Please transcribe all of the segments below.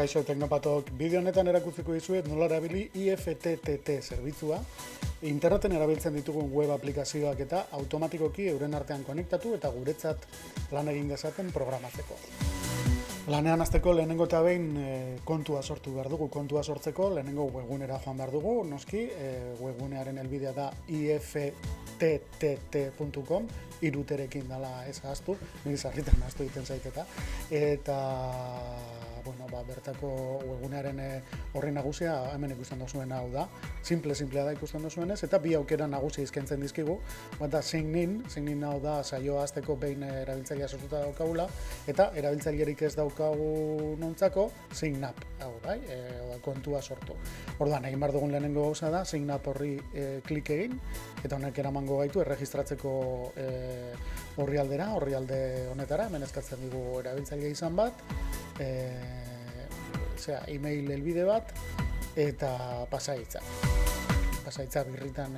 Kaixo Teknopatok, bideo honetan erakutsiko dizuet nola erabili IFTTT zerbitzua. Interneten erabiltzen ditugun web aplikazioak eta automatikoki euren artean konektatu eta guretzat lan egin dezaten programatzeko. Lanean hasteko lehenengo eta behin kontua sortu behar dugu. Kontua sortzeko lehenengo webgunera joan behar dugu. Noski, webgunearen helbidea da ifttt.com, iruterekin dela ez ahaztu, nire sarritan ahaztu egiten zaiteta. Eta bertako webgunearen horri nagusia hemen ikusten duzuen hau da. Simplea da ikusten duzuenez, eta bi aukera nagusi eskaintzen dizkigu. Bata sign in hau da saioa hasteko behin erabiltzailea sortuta daukagula, eta erabiltzailerik ez daukagu nontzako sign up, hau bai, kontua sortu. Orduan, egin behar dugun lehenengo gauza da, sign up horri klik egin, eta honek eramango gaitu erregistratzeko orrialde honetara, hemen eskatzen digu erabiltzailea izan bat, email helbide bat eta pasahitza. Pasahitza birritan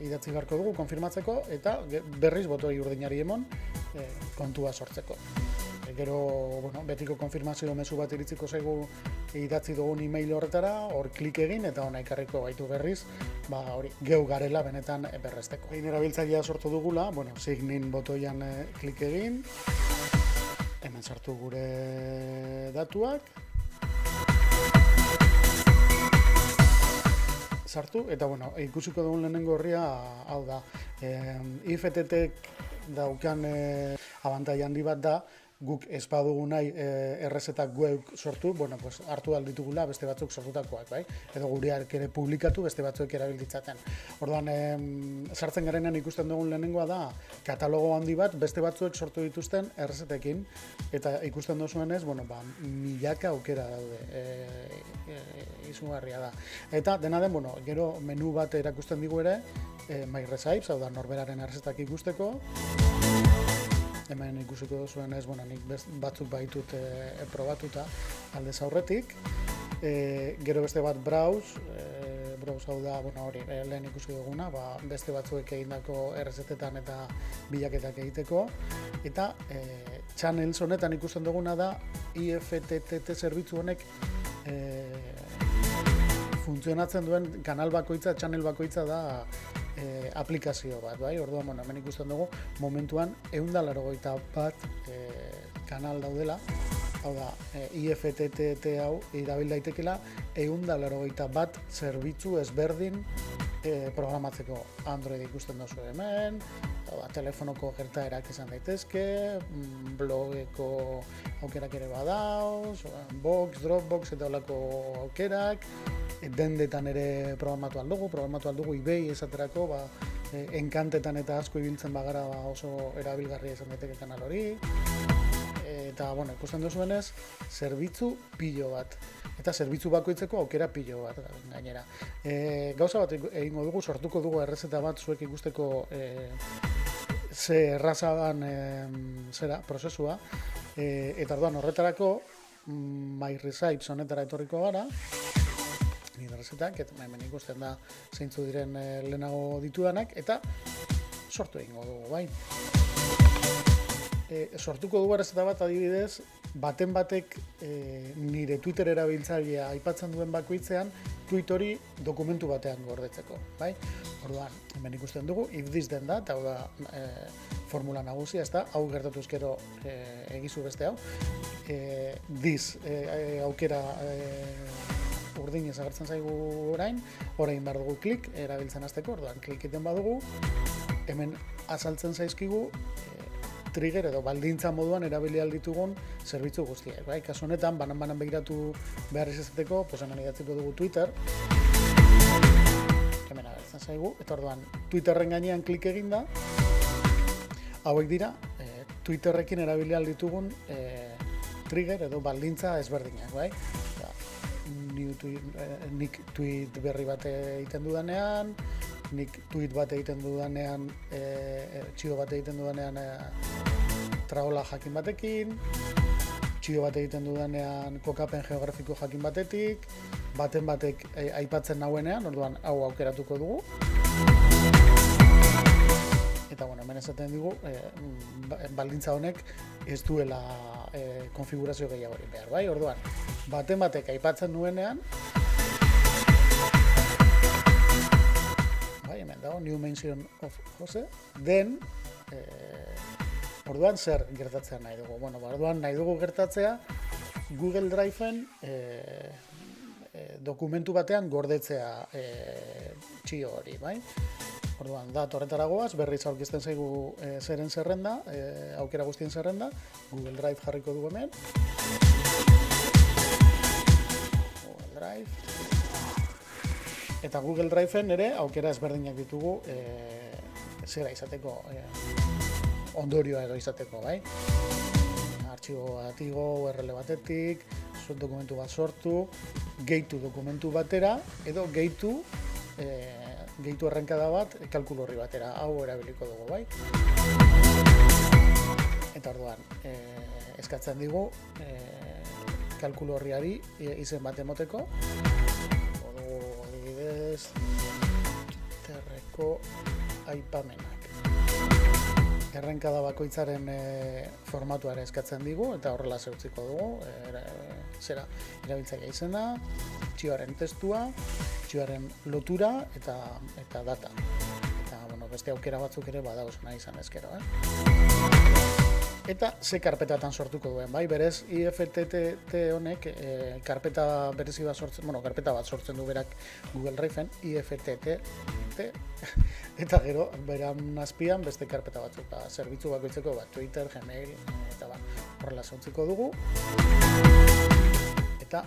idatzi beharko dugu konfirmatzeko eta berriz botoi urdinari emon kontua sortzeko. Gero, betiko konfirmazio mezu bat iritziko zaigu idatzi dugun email horretara, hor klik egin eta hona ekarriko gaitu berriz, geu garela benetan berrezteko. Egin erabiltzailea sortu dugula, sign in botoian klik egin, hemen sartu gure datuak, sartu, eta ikusiko dugun lehenengo horria hau da. IFTTek daukan abantaila handi bat da, guk ez badugu nahi errezetak geuk sortu, hartu alditugula beste batzuk sortutakoak, bai? Edo gureak ere publikatu beste batzuek erabiltzaten. Orduan, sartzen garenean ikusten dugun lehenengoa da, katalogo handi bat beste batzuek sortu dituzten errezetekin, eta ikusten duzuenez, milaka aukera daude, izugarria da. Eta dena den, gero menu bat erakusten digu ere, My Recipes, hau da norberaren errezetak ikusteko, hemen ikusiko duzuenez, nik batzuk baitut probatuta aldez aurretik. Gero beste bat browse hau da, lehen ikusi duguna, beste batzuek egindako errezetetan eta bilaketak egiteko. Eta channels honetan ikusten duguna da, IFTTT zerbitzu honek funtzionatzen duen channel bakoitza da aplikazio bat, bai? Orduan, hemen ikusten dugu, momentuan 181 kanal daudela, hau da, IFTTT hau irabil daitekela 181 zerbitzu ezberdin programatzeko. Android ikusten duzu hemen, telefonoko gertaerak izan daitezke, blogeko aukerak ere badauz, Box, Dropbox eta olako aukerak, dendetan ere programatu aldugu, eBay esaterako, enkantetan eta asko ibiltzen bagara oso erabilgarria izan daiteke kanal hori. Eta, ikusten duzuenez, zerbitzu pilo bat. Eta zerbitzu bakoitzeko aukera pilo bat gainera. Gauza bat egingo dugu, sortuko dugu errezeta bat zuek ikusteko ze erraza dan prozesua. Eta orduan horretarako, My Recipes honetara etorriko gara, nire errezetak, eta hemen ikusten da zeintzu diren lehenago ditudanak, eta sortu egingo dugu, bai. Sortuko dugu errezeta bat adibidez, baten batek nire Twitter erabiltzailea aipatzen duen bakoitzean, tweet hori dokumentu batean gordetzeko, bai? Orduan, hemen ikusten dugu, if this then that, hau da formula nagusia, ez da, hau gertatu ezkero egizu beste hau, this aukera urdinez agertzen zaigu orain behar dugu klik, erabiltzen hasteko, orduan klik egiten badugu, hemen azaltzen zaizkigu, trigger edo baldintza moduan erabili alditugun zerbitzu guztiak. Kasu honetan, banan begiratu behar izateko, hemen idatziko dugu Twitter, hemen agertzen zaigu, eta orduan Twitterren gainean klik eginda, hauek dira, Twitterrekin erabili alditugun trigger edo baldintza ezberdinak. Nik tweet berri bat egiten dudanean, nik tweet bat egiten dudanean, txio bat egiten dudanean traola jakin batekin, txio bat egiten dudanean kokapen geografiko jakin batetik, baten batek aipatzen nauenean, orduan hau aukeratuko dugu. Eta hemen esaten dugu, baldintza honek ez duela konfigurazio gehiago behar, bai? Orduan, batek aipatzen duenean, bai, hemen dago, new mention of Jose, orduan zer gertatzea nahi dugu? Bueno, orduan nahi dugu gertatzea Google Drive-en dokumentu batean gordetzea txio hori, bai? Orduan, horretara goaz, berriz aurkezten zaigu zeren zerrenda, aukera guztien zerrenda, Google Drive jarriko dugu hemen. Google Drive. Eta Google Drive-en ere aukera ezberdinak ditugu zera izateko, ondorioa edo izateko, bai? Artxibo bat igo, URL batetik, dokumentu bat sortu, gehitu dokumentu batera, edo gehitu errenkada bat kalkulu horri batera, hau erabiliko dugu, bai? Eta orduan, eskatzen digu kalkulu horriari izen bat emoteko, adibidez, Twitterreko aipamenak. Errenkada bakoitzaren formatuare eskatzen digu, eta horrela zeutziko dugu, erabiltzaile izena, txioaren testua, txioaren lotura eta data. Eta, beste aukera batzuk ere badauz nahi izan ezkero, Eta ze karpetatan sortuko duen, bai? Berez, IFTTT honek karpeta berezi bat sortzen, karpeta bat sortzen du berak Google Drive-en, IFTTT, eta gero, beran azpian beste karpeta batzuk, zerbitzu bakoitzeko, Twitter, Gmail, eta horrela zontziko dugu. Eta,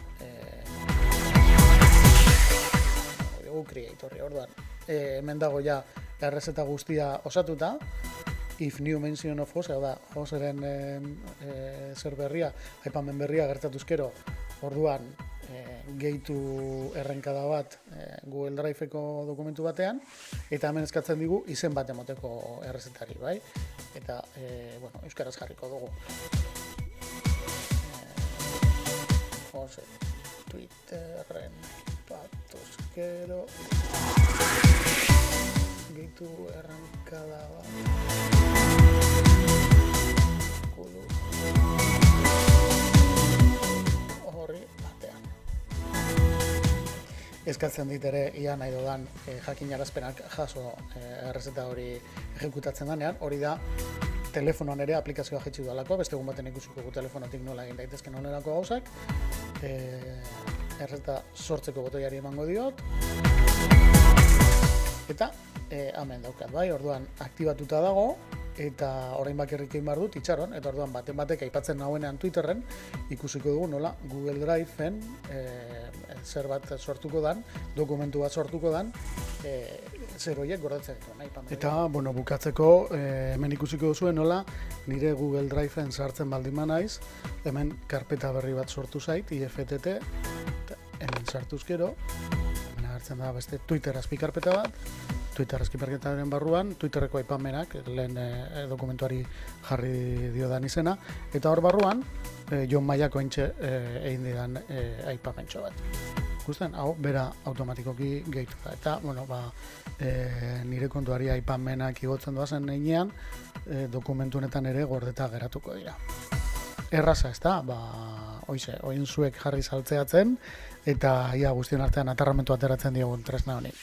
Creatorri, orduan, hemen dago ja errezeta guztia osatuta, if new mention of Jose, Joseren zer berria, aipamen berria gertatuzkero, orduan gehitu errenkada bat Google Drive-eko dokumentu batean, eta hemen eskatzen digu izen bat emoteko errezetari, bai? Eta, euskaraz jarriko dugu. Jose, Twitterren patuzkero, gehitu errenkada bat. Horri batean. Eskatzen dit ere ia nahi dodan jakinarazpenak jaso errezeta hori ejekutatzen danean, hori da telefonoan ere aplikazioa jaitsi dudalako, beste egun baten ikusiko gu telefonotik nola egin daitezken onerako gauzak. Errezeta sortzeko botoiari emango diot. Eta hemen daukat, bai, orduan aktibatuta dago, eta orain bakarrik egin behar dut itxaron, eta orduan batek aipatzen nagoenean Twitterren ikusiko dugu nola Google Drive-en zer bat sortuko dan, dokumentu bat sortuko dan, zer horiek gordetzen ditu. Eta, bukatzeko hemen ikusiko duzuen nola nire Google Drive-en sartzen baldin naiz, hemen karpeta berri bat sortu zait, IFTT, hemen sartuzkero, hemen agertzen da beste Twitter azpikarpeta bat, Twitter azpikarpetaren barruan, Twitterreko aipamenak, lehen dokumentuari jarri diodan izena, eta hor barruan, Jon Maiako entxe egin didan aipamentxo bat. Gusten, hau, bera automatikoki gehitu da. Eta, nire kontuari aipamenak igotzen doazen heinean, dokumentu honetan ere gordeta geratuko dira. Erraza, ez da, oin zuek jarri saltzeatzen, eta ia guztion artean atarramentu ateratzen diogun tresna honi.